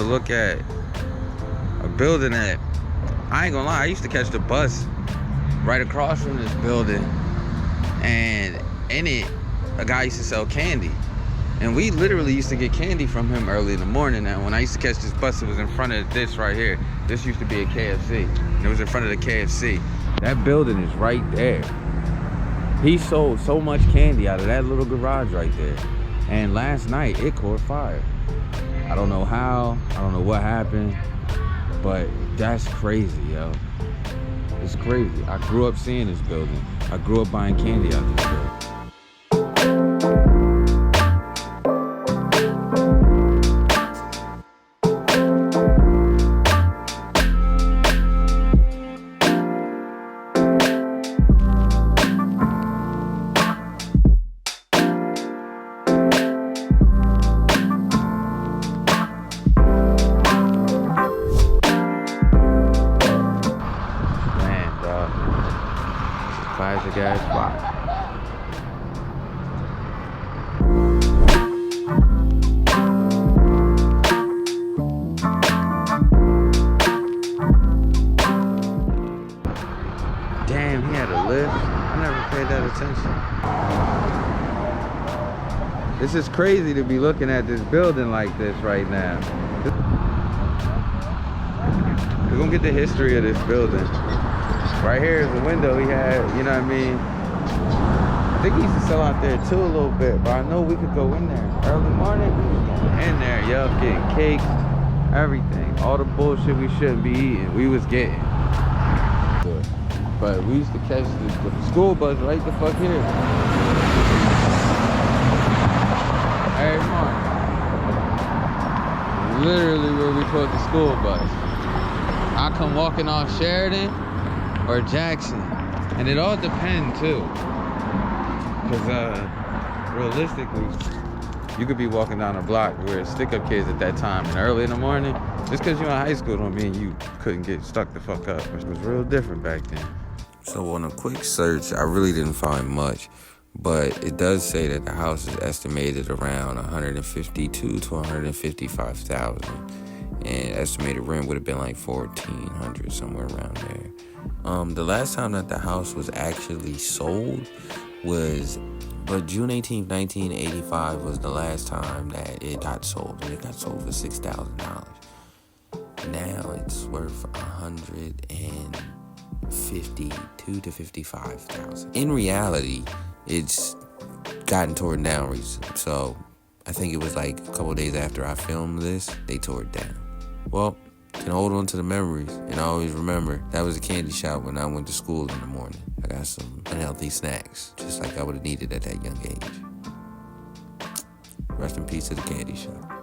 to look at a building that, I ain't gonna lie, I used to catch the bus right across from this building, and in it, a guy used to sell candy. And we literally used to get candy from him early in the morning. And when I used to catch this bus, it was in front of this right here. This used to be a KFC. And it was in front of the KFC. That building is right there. He sold so much candy out of that little garage right there. And last night, it caught fire. I don't know how, I don't know what happened, but that's crazy, yo. It's crazy. I grew up seeing this building. I grew up buying candy out this building. Classic ass spot. Damn, he had a lift. I never paid that attention. This is crazy to be looking at this building like this right now. We're gonna get the history of this building. Right here is a window he had, you know what I mean? I think he used to sell out there too a little bit, but I know we could go in there. Early morning, we was going in there, yo, getting cakes, everything. All the bullshit we shouldn't be eating, we was getting. But we used to catch the school bus right the fuck here. Every morning. Literally where we caught the school bus. I come walking off Sheridan or Jackson, and it all depends too, because realistically you could be walking down a block where stick-up kids at that time and early in the morning, just because you're in high school don't mean you couldn't get stuck the fuck up. It was real different back then. So on a quick search, I really didn't find much, but it does say that the house is estimated around $152,000 to $155,000, and estimated rent would have been like $1,400, somewhere around there. The last time that the house was actually sold was, but June 18th, 1985 was the last time that it got sold, and it got sold for $6,000. Now it's worth $152,000 to $55,000. In reality, it's gotten torn down recently. So I think it was like a couple days after I filmed this, they tore it down. Well, can hold on to the memories, and I always remember that was a candy shop when I went to school in the morning. I got some unhealthy snacks, just like I would have needed at that young age. Rest in peace to the candy shop.